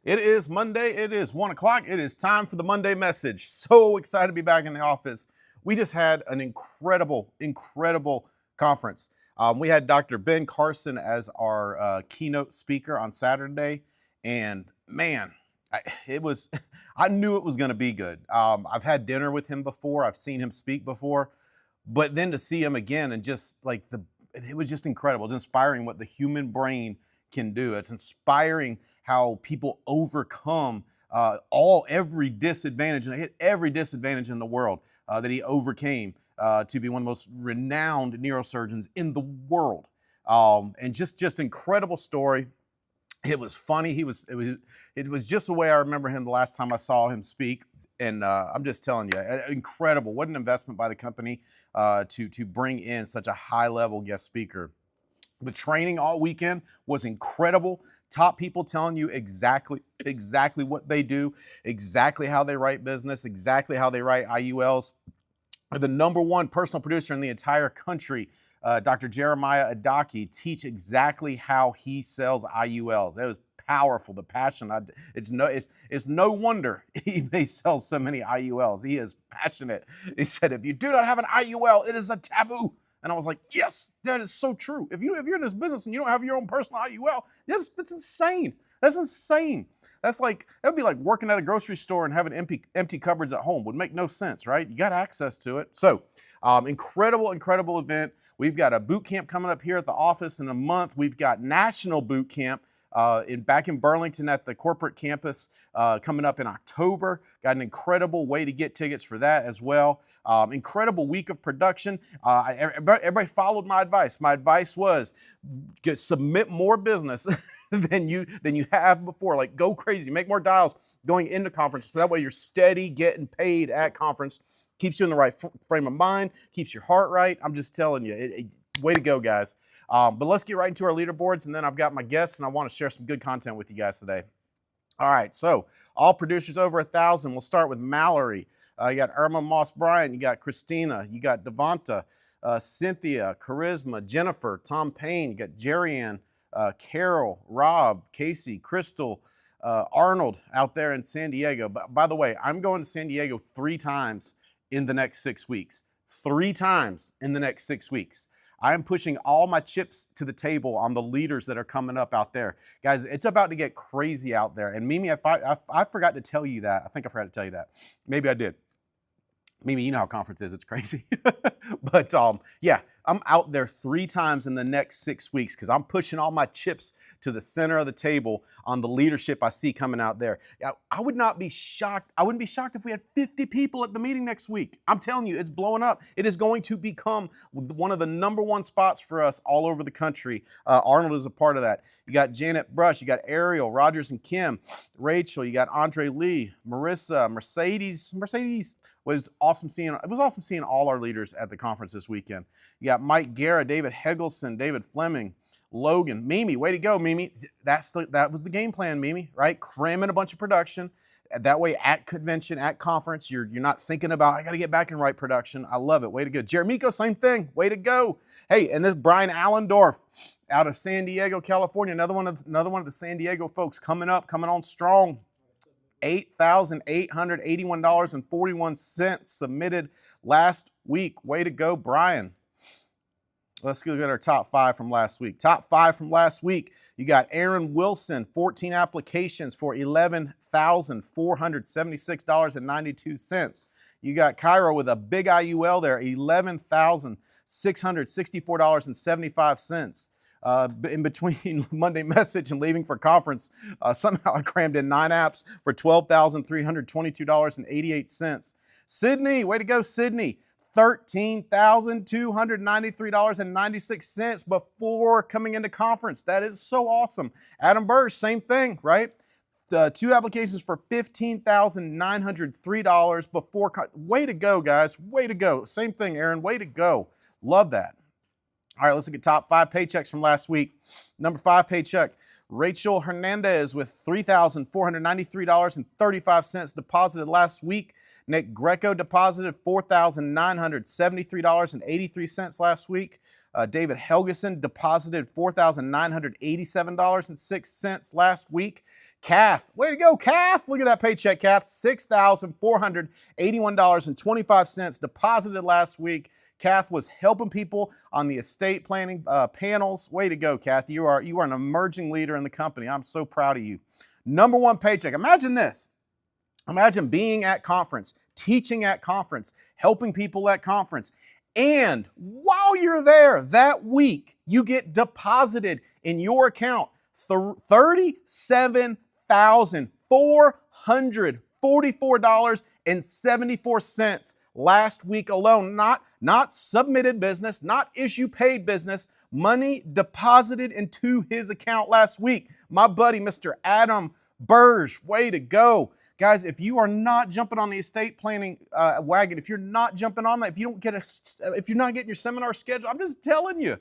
It is Monday. It is 1 o'clock. It is time for the Monday message. So excited to be back in the office. We just had an incredible conference. We had Dr. Ben Carson as our keynote speaker on Saturday. And man, it was, I knew it was going to be good. I've had dinner with him before. I've seen him speak before. But then to see him again and just like it was just incredible. It's inspiring what the human brain can do. It's inspiring how people overcome every disadvantage, and hit every disadvantage in the world that he overcame to be one of the most renowned neurosurgeons in the world. And just incredible story. It was funny. It was just the way I remember him the last time I saw him speak. And I'm just telling you, incredible. What an investment by the company to bring in such a high-level guest speaker. The training all weekend was incredible. Top people telling you exactly what they do, exactly how they write business, exactly how they write IULs. The number one personal producer in the entire country, Dr. Jeremiah Adaki, teach exactly how he sells IULs. It was powerful, the passion. It's no wonder he may sell so many IULs. He is passionate. He said, if you do not have an IUL, it is a taboo. And I was like, yes, that is so true. If you're in this business and you don't have your own personal IUL, that's insane. That's insane. That would be like working at a grocery store and having empty cupboards at home. Would make no sense, right? You got access to it. So incredible event. We've got a boot camp coming up here at the office in a month. We've got national boot camp back in Burlington at the corporate campus coming up in October. Got an incredible way to get tickets for that as well. Incredible week of production. Everybody followed my advice. My advice was submit more business than you have before. Like go crazy, make more dials going into conference, so that way you're steady getting paid at conference. Keeps you in the right frame of mind, keeps your heart right. I'm just telling you, way to go, guys. But let's get right into our leaderboards, and then I've got my guests, and I want to share some good content with you guys today. All right, so all producers over 1,000. We'll start with Mallory. You got Irma Moss Bryant, you got Christina, you got Devonta, Cynthia, Charisma, Jennifer, Tom Payne, you got Jerry-Ann, Carol, Rob, Casey, Crystal, Arnold out there in San Diego. By the way, I'm going to San Diego 3 times in the next 6 weeks. 3 times in the next 6 weeks. I am pushing all my chips to the table on the leaders that are coming up out there. Guys, it's about to get crazy out there. And Mimi, I forgot to tell you that. I think I forgot to tell you that. Maybe I did. Mimi, you know how conference is. It's crazy. But yeah, I'm out there 3 times in the next 6 weeks because I'm pushing all my chips to the center of the table on the leadership I see coming out there. I would not be shocked. I wouldn't be shocked if we had 50 people at the meeting next week. I'm telling you, it's blowing up. It is going to become one of the #1 spots for us all over the country. Arnold is a part of that. You got Janet Brush, you got Ariel, Rogers and Kim, Rachel, you got Andre Lee, Marissa, Mercedes. It was awesome seeing all our leaders at the conference this weekend. You got Mike Guerra, David Hegelson, David Fleming, Logan, Mimi, way to go, Mimi. That was the game plan, Mimi, right? Cramming a bunch of production. That way at convention, at conference, you're not thinking about, I got to get back and write production. I love it. Way to go. Jeremico, same thing. Way to go. Hey, and this Brian Allendorf out of San Diego, California, another one of the San Diego folks coming on strong. $8,881.41 submitted last week. Way to go, Brian. Let's go get our top 5 from last week. Top 5 from last week. You got Aaron Wilson, 14 applications for $11,476.92. You got Cairo with a big IUL there, $11,664.75. In between Monday message and leaving for conference, somehow I crammed in 9 apps for $12,322.88. Sydney, way to go, Sydney. $13,293.96 before coming into conference. That is so awesome. Adam Burge, same thing, right? 2 applications for $15,903 before. Way to go, guys. Way to go. Same thing, Aaron. Way to go. Love that. All right, let's look at top 5 paychecks from last week. Number 5 paycheck, Rachel Hernandez with $3,493.35 deposited last week. Nick Greco deposited $4,973.83 last week. David Helgeson deposited $4,987.06 last week. Kath, way to go, Kath. Look at that paycheck, Kath. $6,481.25 deposited last week. Kath was helping people on the estate planning panels. Way to go, Kath. You are an emerging leader in the company. I'm so proud of you. Number one paycheck. Imagine this. Imagine being at conference, teaching at conference, helping people at conference. And while you're there that week, you get deposited in your account $37,444.74 last week alone. Not submitted business, not issue paid business, money deposited into his account last week. My buddy, Mr. Adam Burge, way to go. Guys, if you are not jumping on the estate planning wagon, if you're not jumping on that, if you're not getting your seminar scheduled, I'm just telling you.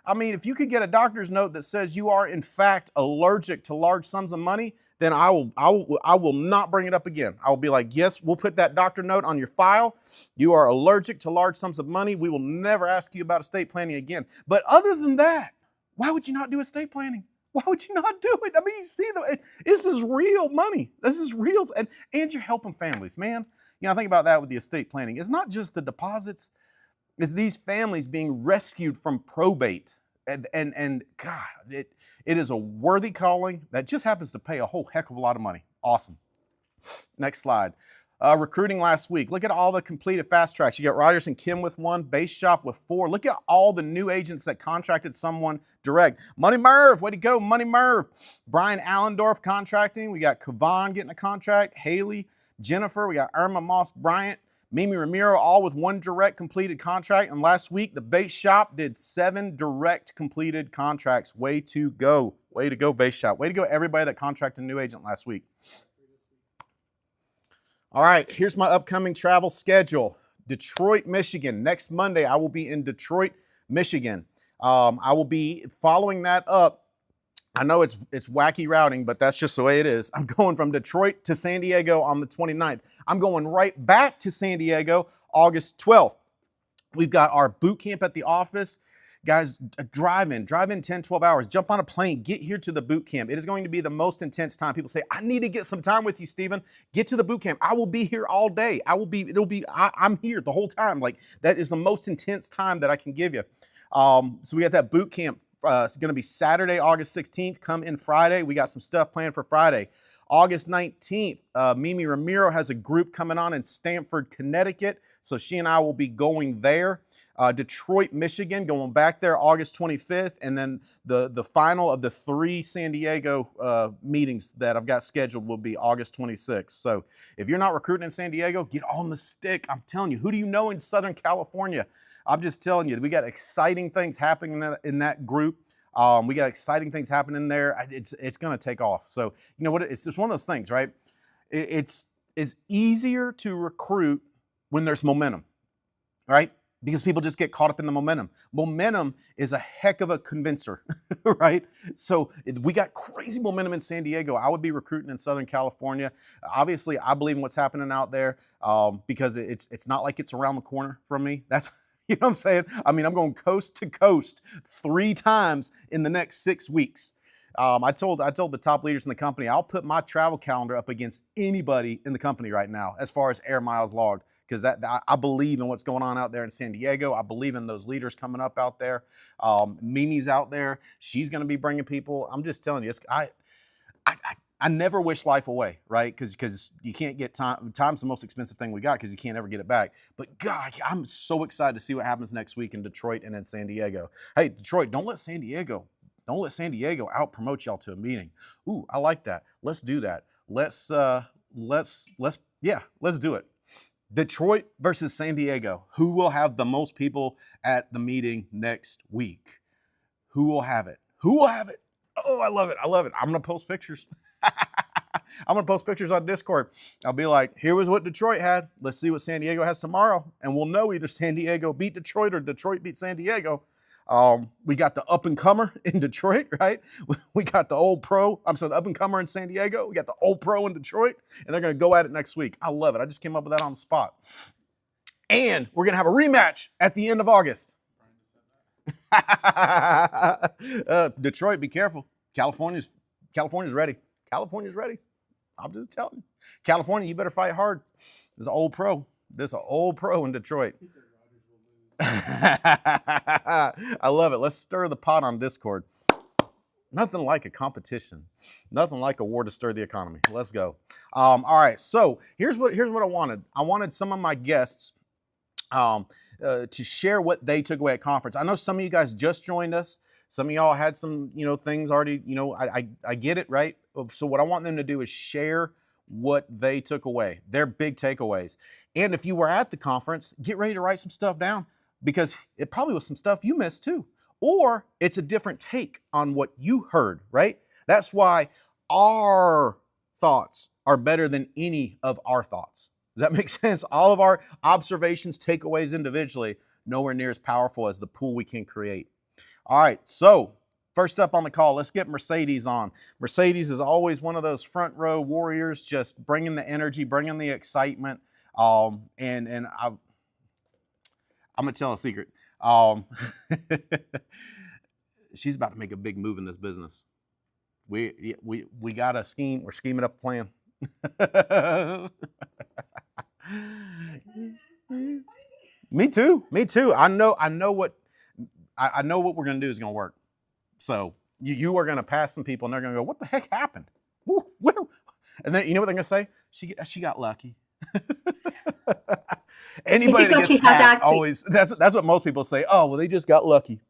I mean, if you could get a doctor's note that says you are in fact allergic to large sums of money, then I will not bring it up again. I will be like, yes, we'll put that doctor note on your file. You are allergic to large sums of money. We will never ask you about estate planning again. But other than that, why would you not do estate planning? Why would you not do it? I mean, you see, this is real money. This is real, and you're helping families, man. You know, I think about that with the estate planning. It's not just the deposits. It's these families being rescued from probate. And God, it is a worthy calling that just happens to pay a whole heck of a lot of money. Awesome. Next slide. Recruiting last week. Look at all the completed fast tracks. You got Rogers and Kim with 1, Base Shop with 4. Look at all the new agents that contracted someone direct. Money Merv, way to go, Money Merv. Brian Allendorf contracting. We got Kavan getting a contract. Haley, Jennifer. We got Irma Moss Bryant, Mimi Ramiro, all with 1 direct completed contract. And last week, the Base Shop did 7 direct completed contracts. Way to go. Way to go, Base Shop. Way to go, everybody that contracted a new agent last week. All right, here's my upcoming travel schedule. Detroit, Michigan. Next Monday, I will be in Detroit, Michigan. I will be following that up. I know it's wacky routing, but that's just the way it is. I'm going from Detroit to San Diego on the 29th. I'm going right back to San Diego August 12th. We've got our boot camp at the office. Guys, drive in 10, 12 hours, jump on a plane, get here to the boot camp. It is going to be the most intense time. People say, I need to get some time with you, Stephen. Get to the boot camp. I will be here all day. I'm here the whole time. Like, that is the most intense time that I can give you. So we got that boot camp. It's going to be Saturday, August 16th. Come in Friday. We got some stuff planned for Friday. August 19th, Mimi Ramiro has a group coming on in Stamford, Connecticut. So she and I will be going there. Detroit, Michigan, going back there August 25th, and then the final of the 3 San Diego meetings that I've got scheduled will be August 26th. So if you're not recruiting in San Diego, get on the stick. I'm telling you, who do you know in Southern California? I'm just telling you, we got exciting things happening in that group. We got exciting things happening there. It's going to take off. So you know what? It's just one of those things, right? It's easier to recruit when there's momentum, right? Because people just get caught up in the momentum. Momentum is a heck of a convincer, right? So we got crazy momentum in San Diego. I would be recruiting in Southern California. Obviously, I believe in what's happening out there because it's not like it's around the corner from me. That's, you know what I'm saying? I mean, I'm going coast to coast 3 times in the next 6 weeks. I told the top leaders in the company, I'll put my travel calendar up against anybody in the company right now as far as air miles logged. Because I believe in what's going on out there in San Diego. I believe in those leaders coming up out there. Mimi's out there. She's going to be bringing people. I'm just telling you, I never wish life away, right? Because you can't get time. Time's the most expensive thing we got because you can't ever get it back. But God, I'm so excited to see what happens next week in Detroit and in San Diego. Hey, Detroit, don't let San Diego out promote y'all to a meeting. Ooh, I like that. Let's do that. Let's do it. Detroit versus San Diego. Who will have the most people at the meeting next week? Who will have it? Who will have it? Oh, I love it. I love it. I'm going to post pictures. I'm going to post pictures on Discord. I'll be like, here was what Detroit had. Let's see what San Diego has tomorrow. And we'll know either San Diego beat Detroit or Detroit beat San Diego. We got the up-and-comer in Detroit, right? We got the old pro. The up-and-comer in San Diego. We got the old pro in Detroit, and they're going to go at it next week. I love it. I just came up with that on the spot. And we're going to have a rematch at the end of August. Detroit, be careful. California's ready. California's ready. I'm just telling you. California, you better fight hard. There's an old pro. There's an old pro in Detroit. I love it. Let's stir the pot on Discord. Nothing like a competition. Nothing like a war to stir the economy. Let's go. All right. So here's what I wanted. I wanted some of my guests to share what they took away at conference. I know some of you guys just joined us. Some of y'all had some, things already, I get it, right? So what I want them to do is share what they took away, their big takeaways. And if you were at the conference, get ready to write some stuff down because it probably was some stuff you missed too. Or it's a different take on what you heard, right? That's why our thoughts are better than any of our thoughts. Does that make sense? All of our observations, takeaways individually, nowhere near as powerful as the pool we can create. All right, so first up on the call, let's get Mercedes on. Mercedes is always one of those front row warriors, just bringing the energy, bringing the excitement. And I'm gonna tell a secret. She's about to make a big move in this business. We got a scheme. We're scheming up a plan. Me too. I know what we're gonna do is gonna work. So you are gonna pass some people and they're gonna go, what the heck happened? Where? And then you know what they're gonna say? She got lucky. Anybody that gets passed always, that's what most people say. Oh, well, they just got lucky.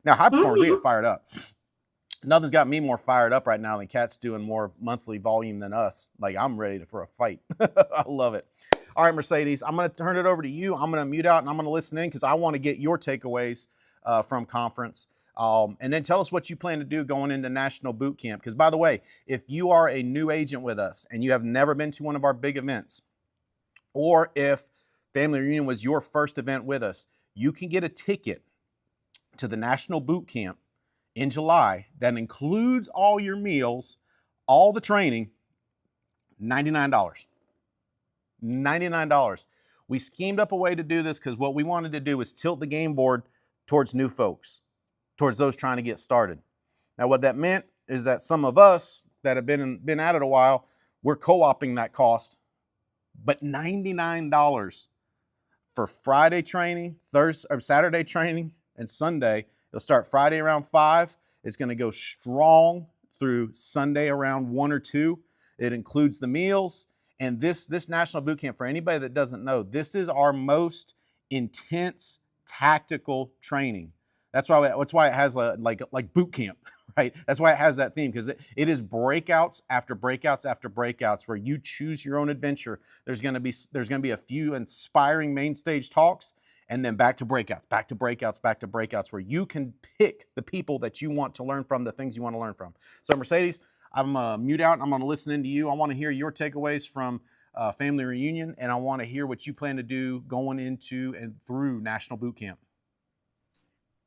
Now, high performers, they get fired up. Nothing's got me more fired up right now than Kat's doing more monthly volume than us. Like, I'm ready for a fight. I love it. All right, Mercedes, I'm going to turn it over to you. I'm going to mute out and I'm going to listen in because I want to get your takeaways from conference. And then tell us what you plan to do going into National Boot Camp. Because, by the way, if you are a new agent with us and you have never been to one of our big events, or if Family Reunion was your first event with us, you can get a ticket to the National Boot Camp in July that includes all your meals, all the training, $99. $99. We schemed up a way to do this because what we wanted to do was tilt the game board towards new folks, towards those trying to get started. Now, what that meant is that some of us that have been at it a while, we're co-opting that cost. But $99 for Friday training, Saturday training, and Sunday. It'll start Friday around 5. It's going to go strong through Sunday around 1 or 2. It includes the meals. And this National Boot Camp, for anybody that doesn't know, this is our most intense tactical training. That's why it has like boot camp, right? That's why it has that theme, because it is breakouts after breakouts after breakouts where you choose your own adventure. There's going to be a few inspiring main stage talks, and then back to breakouts, back to breakouts, back to breakouts, where you can pick the people that you want to learn from, the things you want to learn from. So Mercedes, I'm going to mute out and I'm going to listen into you. I want to hear your takeaways from Family Reunion, and I want to hear what you plan to do going into and through National Boot Camp.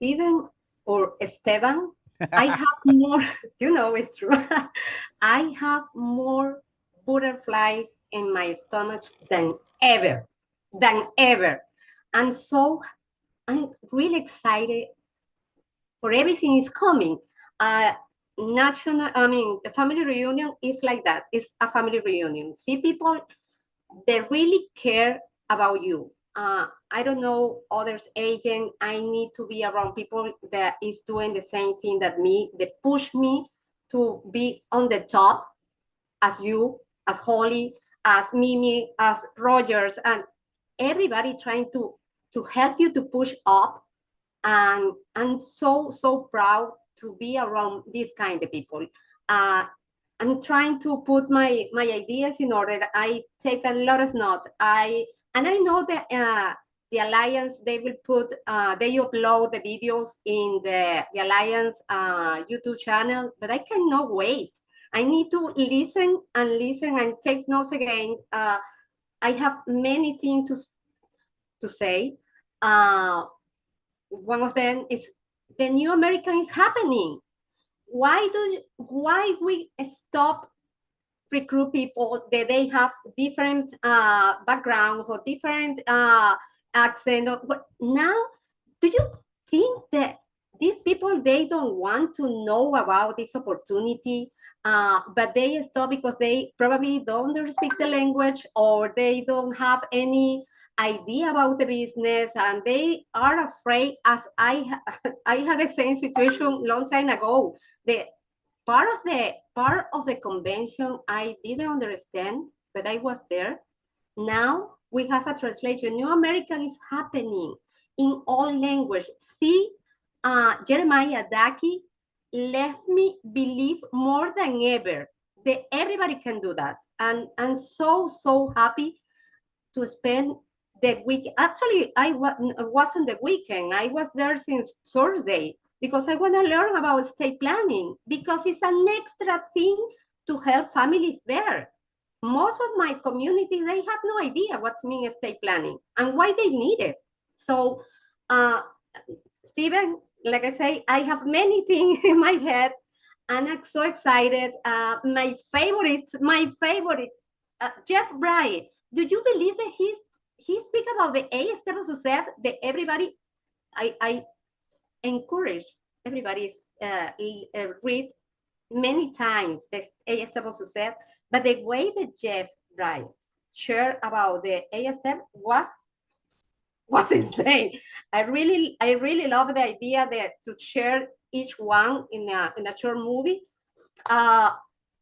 Even or Esteban, I have more, it's true. I have more butterflies in my stomach than ever. And so I'm really excited for everything is coming. The family reunion is like that. It's a family reunion. See people, they really care about you. I don't know others agent. I need to be around people that is doing the same thing that me. They push me to be on the top as you, as Holly, as Mimi, as Rogers, and everybody trying to help you to push up. And I'm so proud to be around these kind of people. I'm trying to put my ideas in order. I take a lot of notes. And I know that the Alliance, they will put, they upload the videos in the Alliance YouTube channel, but I cannot wait. I need to listen and take notes again. I have many things to say. One of them is the New American is happening. Why we stop recruit people that they have different background or different accent? Now, do you think that these people, they don't want to know about this opportunity, but they stop because they probably don't speak the language, or they don't have any idea about the business, and they are afraid. As I had the same situation long time ago. The part of the convention I didn't understand, but I was there. Now we have a translation. New American is happening in all language. See, Jeremiah Daki left me believe more than ever that everybody can do that. And I'm so happy to spend the week. Actually, wasn't the weekend. I was there since Thursday because I want to learn about estate planning, because it's an extra thing to help families there. Most of my community, they have no idea what's mean estate planning and why they need it. So, uh, Stephen, like I say, I have many things in my head, and I'm so excited. My favorite, Jeff Bryant. Do you believe that he speak about the eight steps of success that everybody? I encourage everybody read many times the eight steps of success, but the way that Jeff Bryant shared about the eight steps was insane. I really love the idea that to share each one in a short movie. Uh,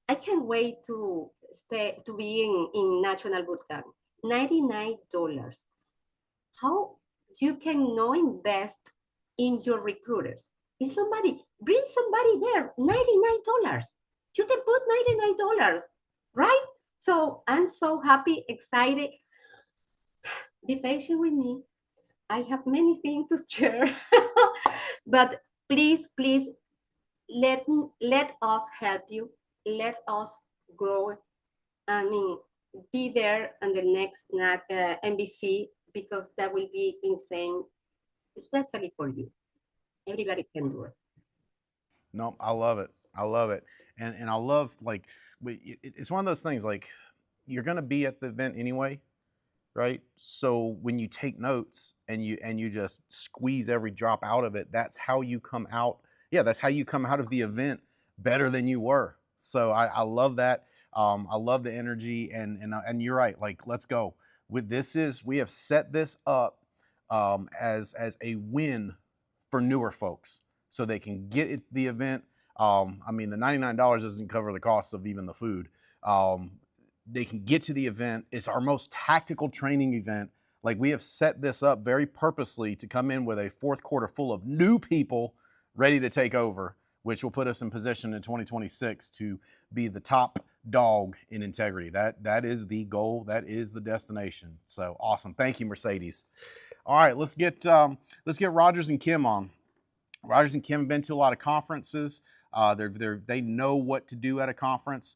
I can't wait to be in National Bootcamp. $99. How you can no invest in your recruiters? If somebody bring somebody there, $99. You can put $99, right? So I'm so happy, excited. Be patient with me. I have many things to share, but please let let us help you. Let us grow. I mean, be there on the next NBC, because that will be insane, especially for you. Everybody can do it. No, I love it. I love it. And I love like it's one of those things like you're gonna be at the event anyway, right? So when you take notes and you just squeeze every drop out of it, that's how you come out. Yeah, that's how you come out of the event better than you were. So I love that. I love the energy, and you're right. Like, let's go. With this is we have set this up as a win for newer folks, so they can get the event. I mean, the $99 doesn't cover the cost of even the food. They can get to the event. It's our most tactical training event. Like, we have set this up very purposely to come in with a fourth quarter full of new people ready to take over, which will put us in position in 2026 to be the top dog in integrity. That is the goal. That is the destination. So awesome. Thank you, Mercedes. All right, let's get Rogers and Kim on. Rogers and Kim have been to a lot of conferences. They know what to do at a conference.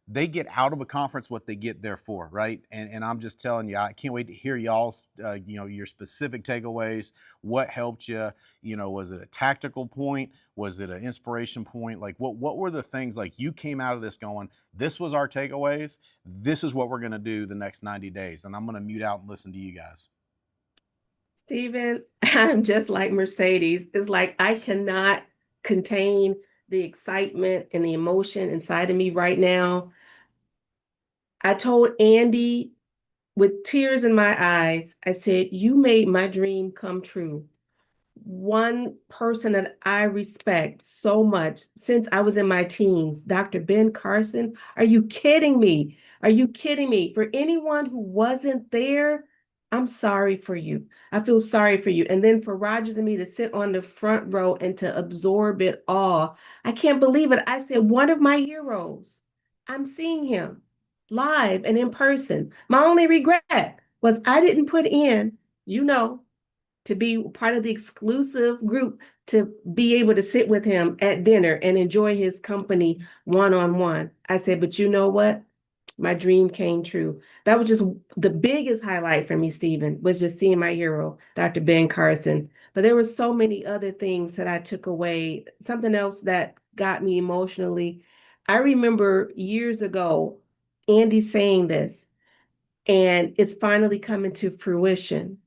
They get out of a conference what they get there for, right? And I'm just telling you, I can't wait to hear y'all's your specific takeaways. What helped you? Was it a tactical point? Was it an inspiration point? Like what were the things like you came out of this going, this was our takeaways. This is what we're gonna do the next 90 days. And I'm gonna mute out and listen to you guys. Stephen, I'm just like Mercedes. It's like I cannot contain the excitement and the emotion inside of me right now. I told Andy with tears in my eyes, I said, "You made my dream come true." One person that I respect so much since I was in my teens, Dr. Ben Carson. Are you kidding me? Are you kidding me? For anyone who wasn't there, I'm sorry for you. I feel sorry for you. And then for Rogers and me to sit on the front row and to absorb it all, I can't believe it. I said, one of my heroes, I'm seeing him live and in person. My only regret was I didn't put in, you know, to be part of the exclusive group to be able to sit with him at dinner and enjoy his company one-on-one. I said, but you know what? My dream came true. That was just the biggest highlight for me, Stephen, was just seeing my hero, Dr. Ben Carson. But there were so many other things that I took away. Something else that got me emotionally. I remember years ago, Andy saying this, and it's finally coming to fruition.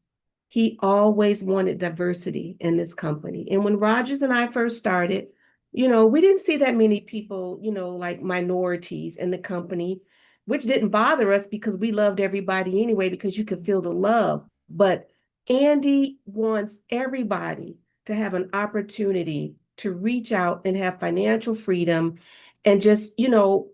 He always wanted diversity in this company. And when Rogers and I first started, we didn't see that many people, like minorities in the company, which didn't bother us because we loved everybody anyway, because you could feel the love. But Andy wants everybody to have an opportunity to reach out and have financial freedom and just, no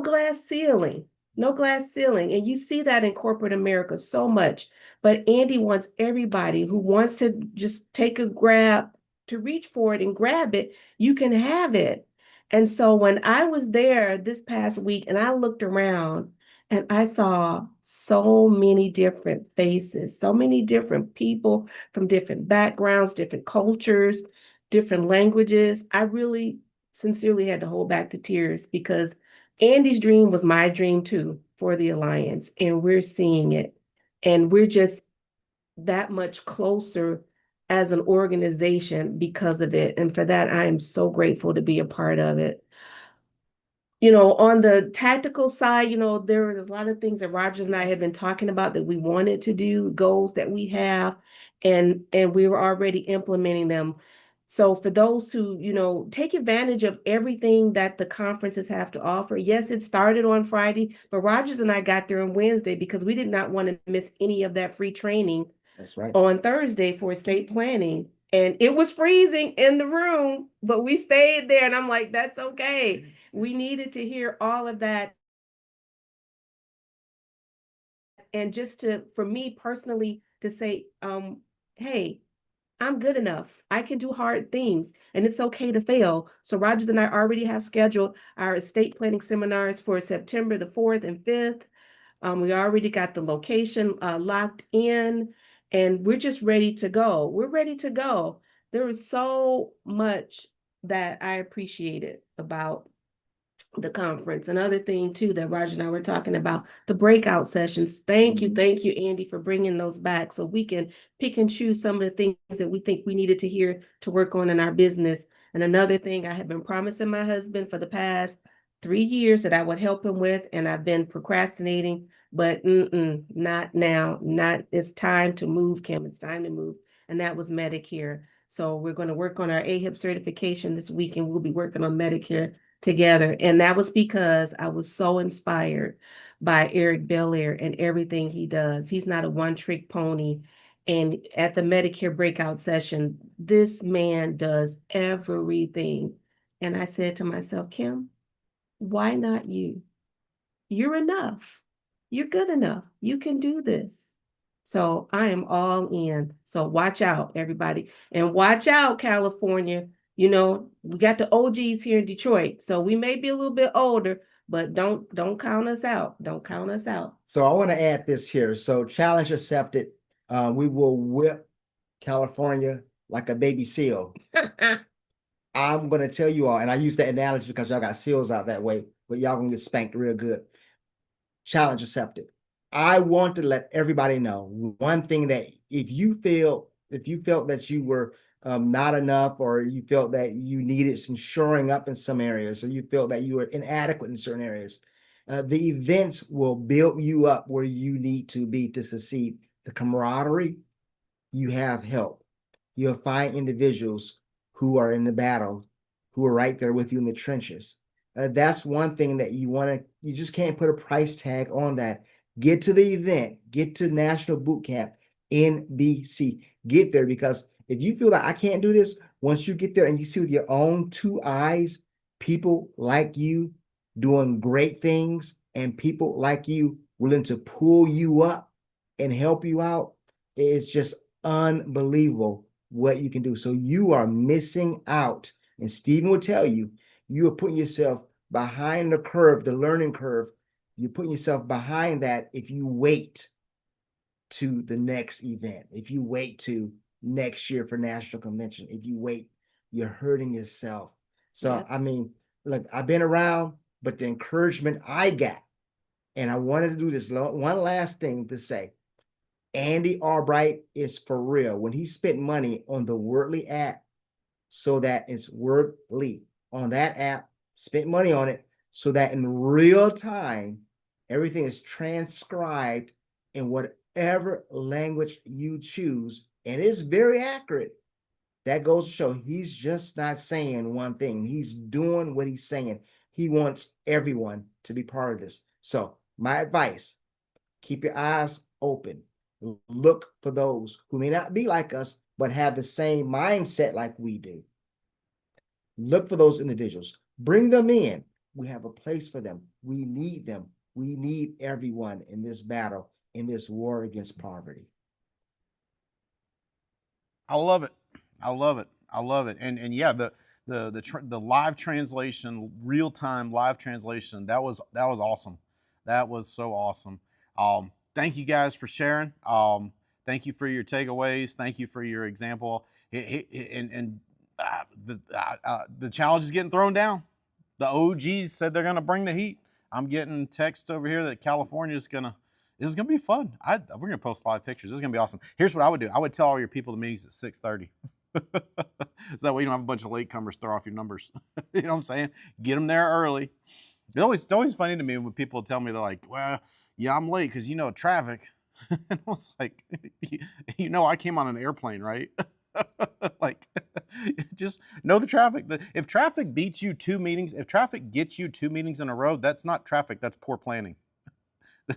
glass ceiling, no glass ceiling. And you see that in corporate America so much. But Andy wants everybody who wants to just take a grab, to reach for it and grab it, you can have it. And so when I was there this past week and I looked around and I saw so many different faces, so many different people from different backgrounds, different cultures, different languages, I really sincerely had to hold back the tears, because Andy's dream was my dream too for the Alliance, and we're seeing it. And we're just that much closer as an organization because of it. And for that, I am so grateful to be a part of it. On the tactical side, there was a lot of things that Rogers and I have been talking about that we wanted to do, goals that we have, and we were already implementing them. So for those who, take advantage of everything that the conferences have to offer. Yes, it started on Friday, but Rogers and I got there on Wednesday because we did not want to miss any of that free training. That's right. On Thursday for estate planning. And it was freezing in the room, but we stayed there. And I'm like, that's okay. We needed to hear all of that. And just for me personally, to say, hey, I'm good enough. I can do hard things, and it's okay to fail. So Rogers and I already have scheduled our estate planning seminars for September the 4th and 5th. We already got the location locked in, and we're just ready to go. We're ready to go. There is so much that I appreciated about the conference. Another thing too that Roger and I were talking about, the breakout sessions. Thank you, Andy, for bringing those back so we can pick and choose some of the things that we think we needed to hear to work on in our business. And another thing I have been promising my husband for the past 3 years that I would help him with, and I've been procrastinating, but not now. Not, it's time to move, Kim. It's time to move. And that was Medicare. So we're going to work on our AHIP certification this week, and we'll be working on Medicare together. And that was because I was so inspired by Eric Belair and everything he does. He's not a one-trick pony. And at the Medicare breakout session, this man does everything. And I said to myself, Kim, why not you? You're enough. You're good enough. You can do this. So I am all in. So watch out, everybody. And watch out, California. We got the OGs here in Detroit. So we may be a little bit older, but don't count us out. Don't count us out. So I want to add this here. So challenge accepted. We will whip California like a baby seal. I'm going to tell you all, and I use that analogy because y'all got seals out that way, but y'all going to get spanked real good. Challenge accepted. I want to let everybody know one thing, that if you felt that you were not enough, or you felt that you needed some shoring up in some areas, or you felt that you were inadequate in certain areas, the events will build you up where you need to be to succeed. The camaraderie, you have help. You'll find individuals who are in the battle, who are right there with you in the trenches. That's one thing that you just can't put a price tag on that. Get to the event, get to National Boot Camp, NBC, get there, because if you feel like I can't do this, once you get there and you see with your own 2 eyes, people like you doing great things, and people like you willing to pull you up and help you out, it's just unbelievable what you can do. So you are missing out. And Stephen will tell you, you are putting yourself behind the curve, the learning curve. You're putting yourself behind that if you wait to the next event, if you wait to next year for national convention, if you wait, you're hurting yourself. So, Yeah. I mean, look, I've been around, but the encouragement I got, and I wanted to do this one last thing to say, Andy Albright is for real. When he spent money on the Wordly app, so that it's Wordly on that app, spent money on it so that in real time, everything is transcribed in whatever language you choose, and it's very accurate. That goes to show he's just not saying one thing. He's doing what he's saying. He wants everyone to be part of this. So my advice, keep your eyes open. Look for those who may not be like us, but have the same mindset like we do. Look for those individuals. Bring them in. We have a place for them. We need them. We need everyone in this battle, in this war against poverty. I love it. I love it. I love it. And yeah, the live translation, real time live translation, that was awesome. That was so awesome. Thank you guys for sharing. Thank you for your takeaways. Thank you for your example. The challenge is getting thrown down. The OGs said they're gonna bring the heat. I'm getting texts over here that California is gonna. This is gonna be fun. We're gonna post live pictures. This is gonna be awesome. Here's what I would do. I would tell all your people the meeting's at 6:30. So that way you don't have a bunch of latecomers throw off your numbers. You know what I'm saying? Get them there early. It's always funny to me when people tell me they're like, "Well, yeah, I'm late because traffic." And I was like, I came on an airplane, right? Like, just know the traffic. If traffic beats you 2 meetings, if traffic gets you 2 meetings in a row, that's not traffic. That's poor planning.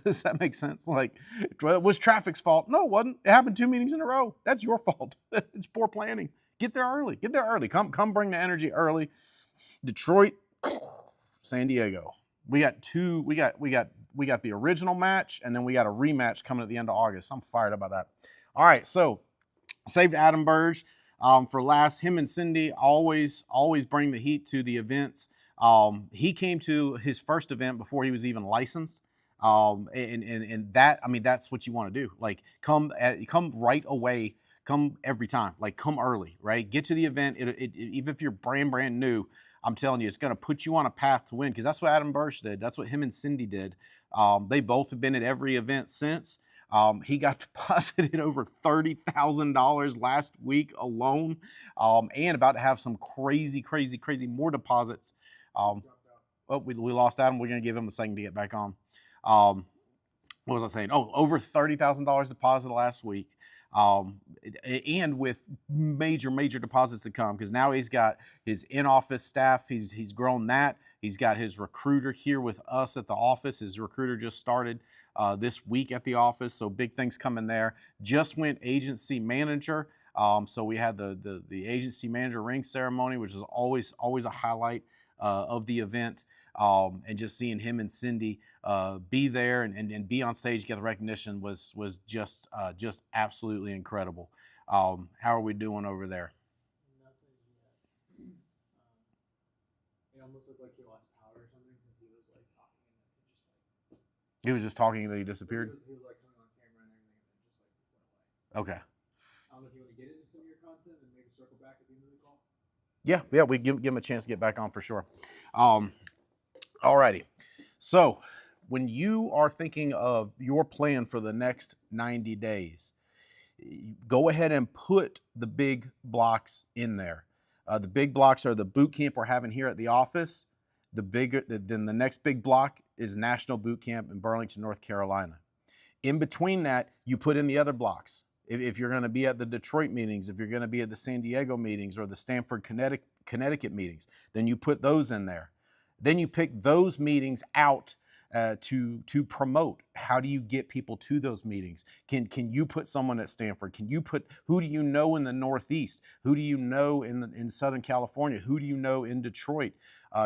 Does that make sense? Like, it was traffic's fault. No, it wasn't. It happened 2 meetings in a row. That's your fault. It's poor planning. Get there early. Get there early. Come bring the energy early. Detroit, San Diego. We got the original match, and then we got a rematch coming at the end of August. I'm fired about that. All right, so saved Adam Burge for last. Him and Cindy always bring the heat to the events. He came to his first event before he was even licensed. And that, I mean, that's what you want to do. Like, come right away, come every time, like come early, right? Get to the event. Even if you're brand new, I'm telling you, it's going to put you on a path to win, because that's what Adam Bursch did. That's what him and Cindy did. They both have been at every event since. He got deposited over $30,000 last week alone, and about to have some crazy more deposits. We lost Adam. We're going to give him a second to get back on. What was I saying? Oh, over $30,000 deposited last week. And with major deposits to come, because now he's got his in-office staff. He's grown that. He's got his recruiter here with us at the office. His recruiter just started this week at the office, so big things coming there. Just went agency manager. So we had the agency manager ring ceremony, which is always a highlight of the event. And just seeing him and Cindy be there and be on stage, get the recognition was just absolutely incredible. How are we doing over there? It almost looked like he lost power or something, because he was like talking and then he just like. He was just talking and then he disappeared? He was like coming on camera and everything, and then just like went away. Okay. I don't know if you want to get into some of your content and maybe circle back at the end of the call. Yeah, we give him a chance to get back on for sure. Alrighty. So when you are thinking of your plan for the next 90 days, go ahead and put the big blocks in there. The big blocks are the boot camp we're having here at the office. Then the next big block is National Boot Camp in Burlington, North Carolina. In between that, you put in the other blocks. If you're going to be at the Detroit meetings, if you're going to be at the San Diego meetings or the Stamford, Connecticut meetings, then you put those in there. Then you pick those meetings out to promote. How do you get people to those meetings? Can you put someone at Stanford? Who do you know in the Northeast? Who do you know in Southern California? Who do you know in Detroit?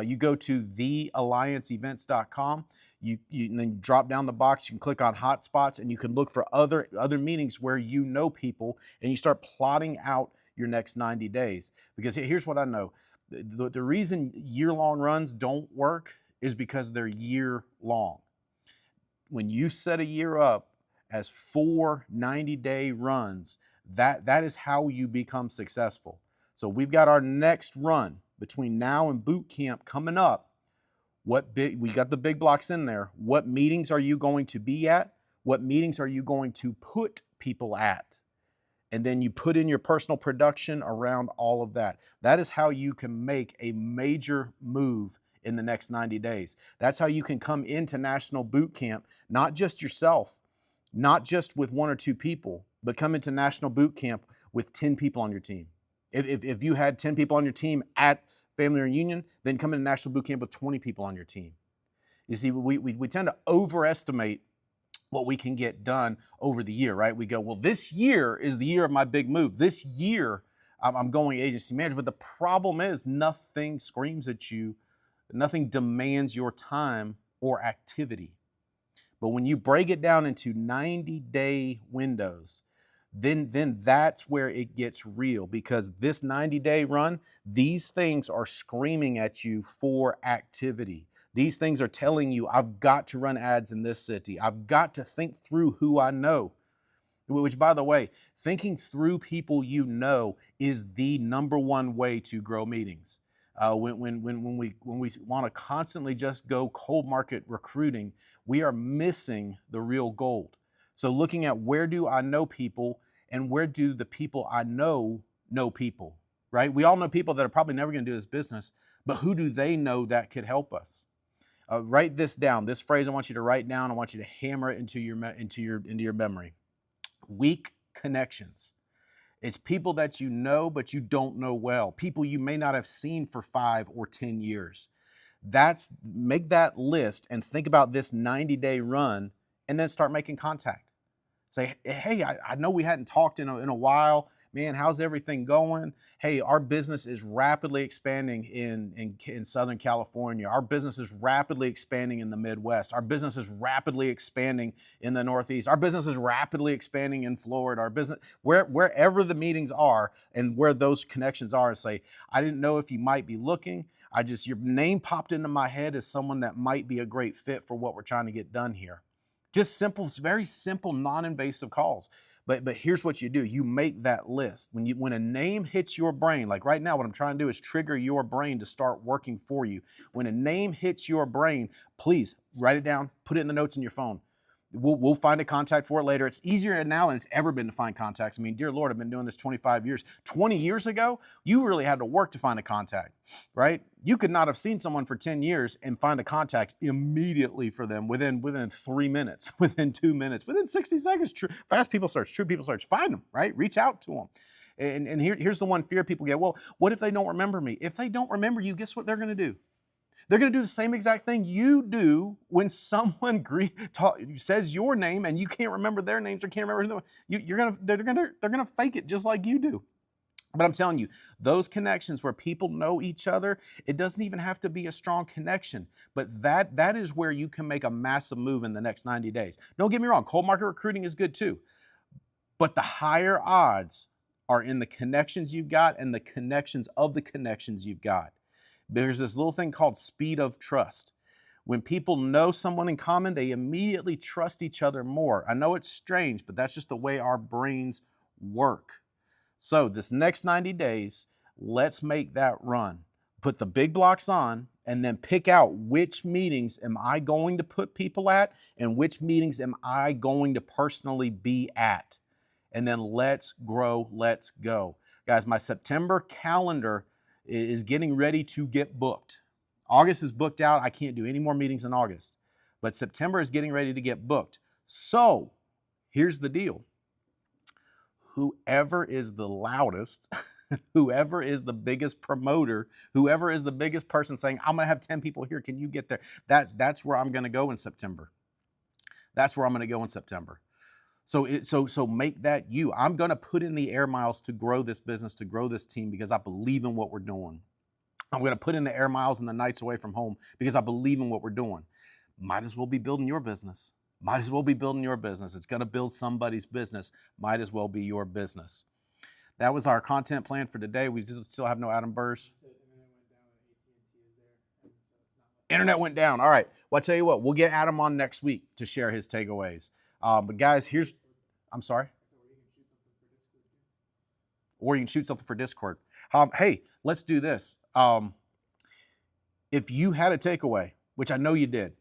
You go to theallianceevents.com. You then drop down the box. You can click on hotspots, and you can look for other meetings where you know people, and you start plotting out your next 90 days. Because here's what I know. The reason year-long runs don't work is because they're year-long. When you set a year up as 4 90-day runs, that is how you become successful. So we've got our next run between now and boot camp coming up. We got the big blocks in there. What meetings are you going to be at? What meetings are you going to put people at? And then you put in your personal production around all of that. That is how you can make a major move in the next 90 days. That's how you can come into National Boot Camp, not just yourself. not just with 1 or 2 people, but come into national boot camp with 10 people on your team. If you had 10 people on your team at family reunion, then come into national boot camp with 20 people on your team. You see, we tend to overestimate what we can get done over the year, right? We go, well, this year is the year of my big move. This year, I'm going agency manager. But the problem is nothing screams at you. Nothing demands your time or activity. But when you break it down into 90-day windows, then that's where it gets real, because this 90-day run, these things are screaming at you for activity. These things are telling you, I've got to run ads in this city. I've got to think through who I know. Which, by the way, thinking through people you know is the #1 way to grow meetings. When we want to constantly just go cold market recruiting, we are missing the real gold. So looking at, where do I know people, and where do the people I know people, right? We all know people that are probably never going to do this business, but who do they know that could help us? Write this down. This phrase I want you to write down. I want you to hammer it into your memory. Weak connections. It's people that you know, but you don't know well. People you may not have seen for 5 or 10 years. Make that list and think about this 90-day run, and then start making contact. Say, hey, I know we hadn't talked in a while. Man, how's everything going? Hey, our business is rapidly expanding in Southern California. Our business is rapidly expanding in the Midwest. Our business is rapidly expanding in the Northeast. Our business is rapidly expanding in Florida. Our business, wherever the meetings are and where those connections are, and say, I didn't know if you might be looking. Your name popped into my head as someone that might be a great fit for what we're trying to get done here. Just simple, very simple, non-invasive calls. But here's what you do. You make that list. When a name hits your brain, like right now, what I'm trying to do is trigger your brain to start working for you. When a name hits your brain, please write it down, put it in the notes in your phone. We'll find a contact for it later. It's easier now than it's ever been to find contacts. I mean, dear Lord, I've been doing this 25 years. 20 years ago, you really had to work to find a contact, right? You could not have seen someone for 10 years and find a contact immediately for them within 3 minutes, within 2 minutes, within 60 seconds. Fast people search, true people search, find them, right? Reach out to them. And here's the one fear people get. Well, what if they don't remember me? If they don't remember you, guess what they're going to do? They're going to do the same exact thing you do when someone says your name and you can't remember their names or can't remember them. They're going to fake it just like you do. But I'm telling you, those connections where people know each other, it doesn't even have to be a strong connection, but that is where you can make a massive move in the next 90 days. Don't get me wrong, cold market recruiting is good too, but the higher odds are in the connections you've got and the connections of the connections you've got. There's this little thing called speed of trust. When people know someone in common, they immediately trust each other more. I know it's strange, but that's just the way our brains work. So this next 90 days, let's make that run. Put the big blocks on, and then pick out which meetings am I going to put people at and which meetings am I going to personally be at. And then let's grow, let's go. Guys, my September calendar is getting ready to get booked. August is booked out. I can't do any more meetings in August. But September is getting ready to get booked. So here's the deal. Whoever is the loudest, whoever is the biggest promoter, whoever is the biggest person saying, I'm going to have 10 people here, can you get there? That's where I'm going to go in September. That's where I'm going to go in September. So make that you. I'm going to put in the air miles to grow this business, to grow this team, because I believe in what we're doing. I'm going to put in the air miles and the nights away from home because I believe in what we're doing. Might as well be building your business. Might as well be building your business. It's going to build somebody's business. Might as well be your business. That was our content plan for today. We just still have no Adam Burrs. Internet went down. All right. Well, I'll tell you what, we'll get Adam on next week to share his takeaways. But guys, I'm sorry. Or you can shoot something for Discord. Hey, let's do this. If you had a takeaway, which I know you did,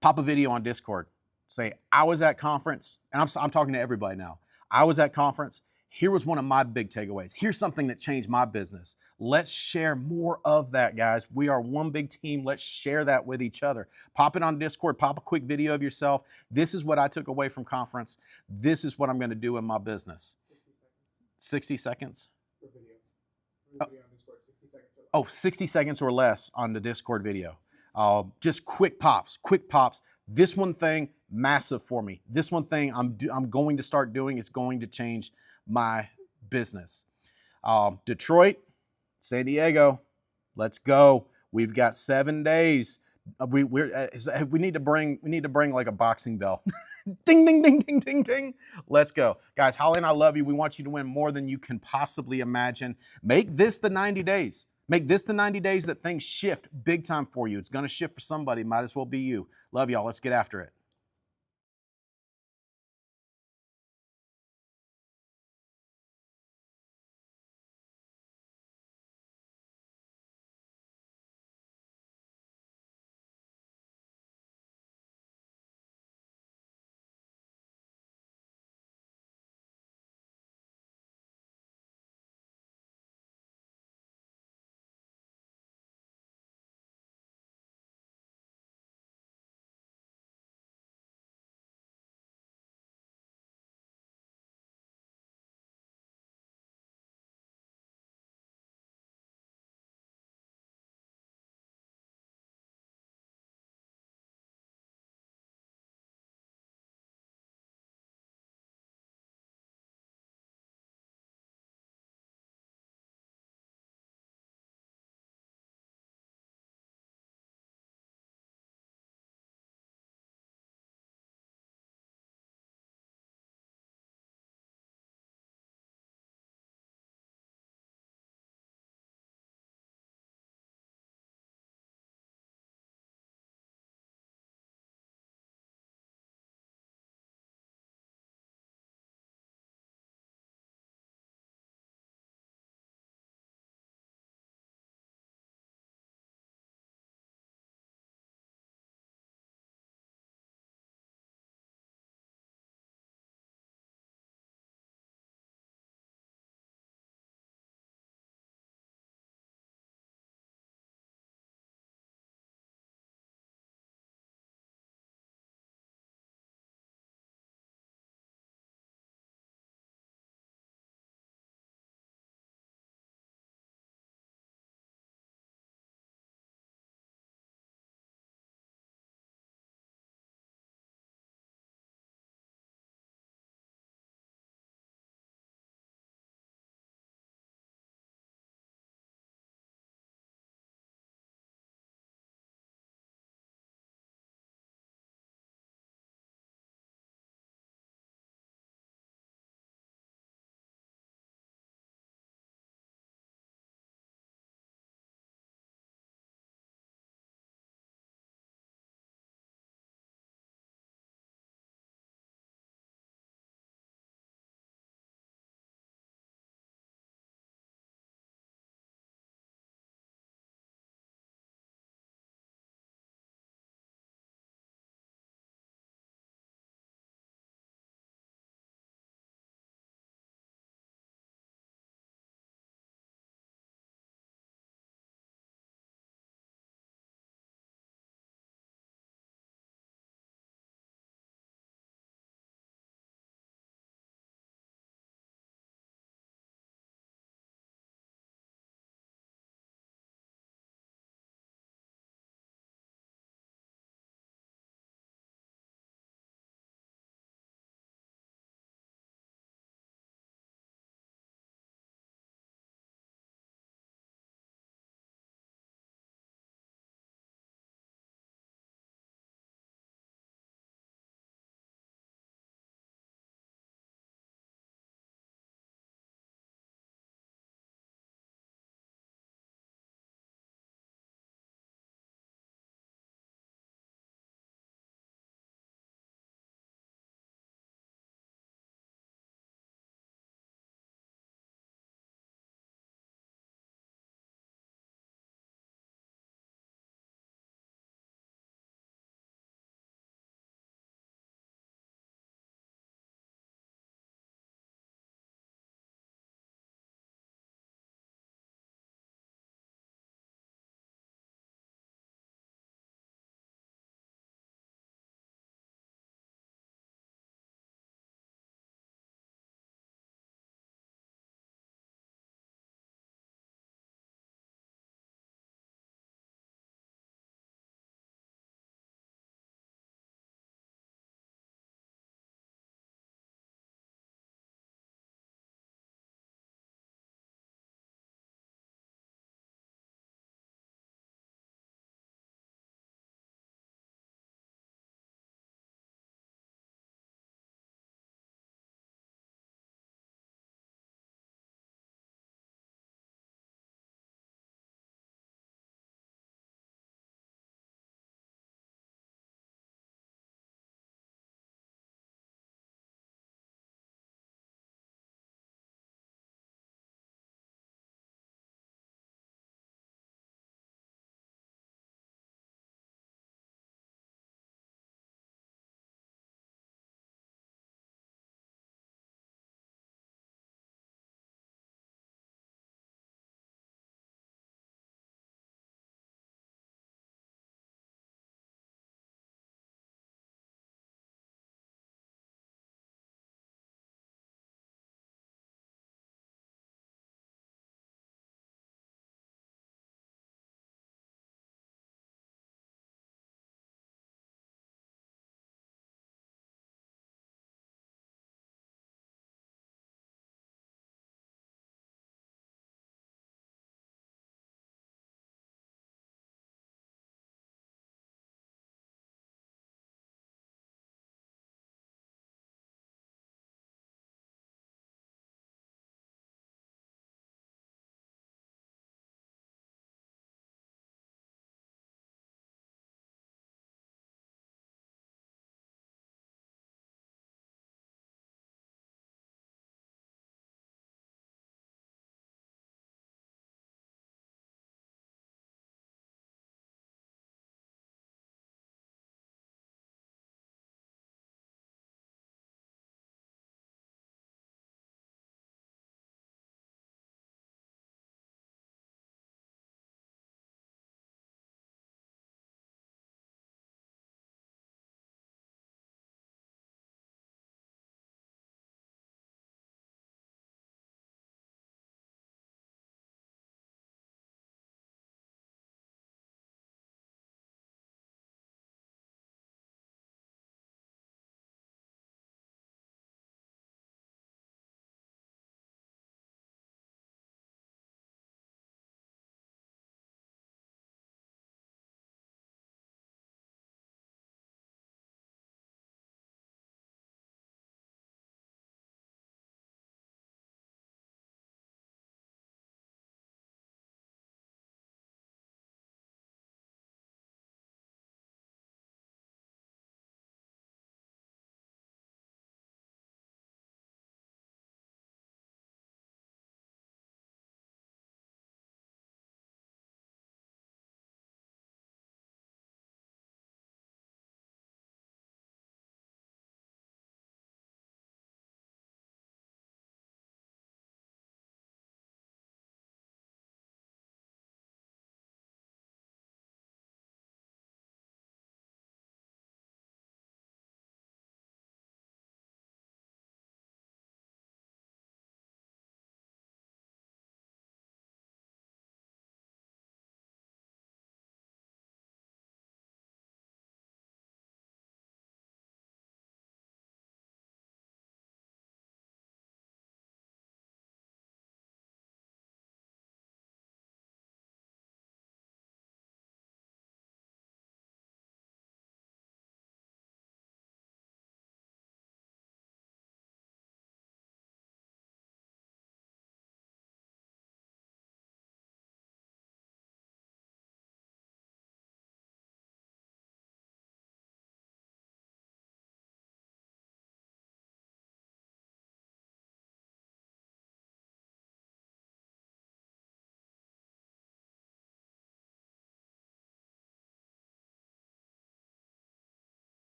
pop a video on Discord. Say, I was at conference, and I'm talking to everybody now. I was at conference. Here was one of my big takeaways. Here's something that changed my business. Let's share more of that, guys. We are one big team. Let's share that with each other. Pop it on Discord, pop a quick video of yourself. This is what I took away from conference. This is what I'm going to do in my business. 60 seconds? For video. For video on Discord, 60 seconds or less. Oh, 60 seconds or less on the Discord video. Just quick pops. This one thing, massive for me. This one thing I'm going to start doing is going to change my business. Detroit, San Diego, let's go. We've got 7 days. We need to bring like a boxing bell. Ding, ding, ding, ding, ding, ding. Let's go. Guys, Holly and I love you. We want you to win more than you can possibly imagine. Make this the 90 days. Make this the 90 days that things shift big time for you. It's going to shift for somebody. Might as well be you. Love y'all. Let's get after it.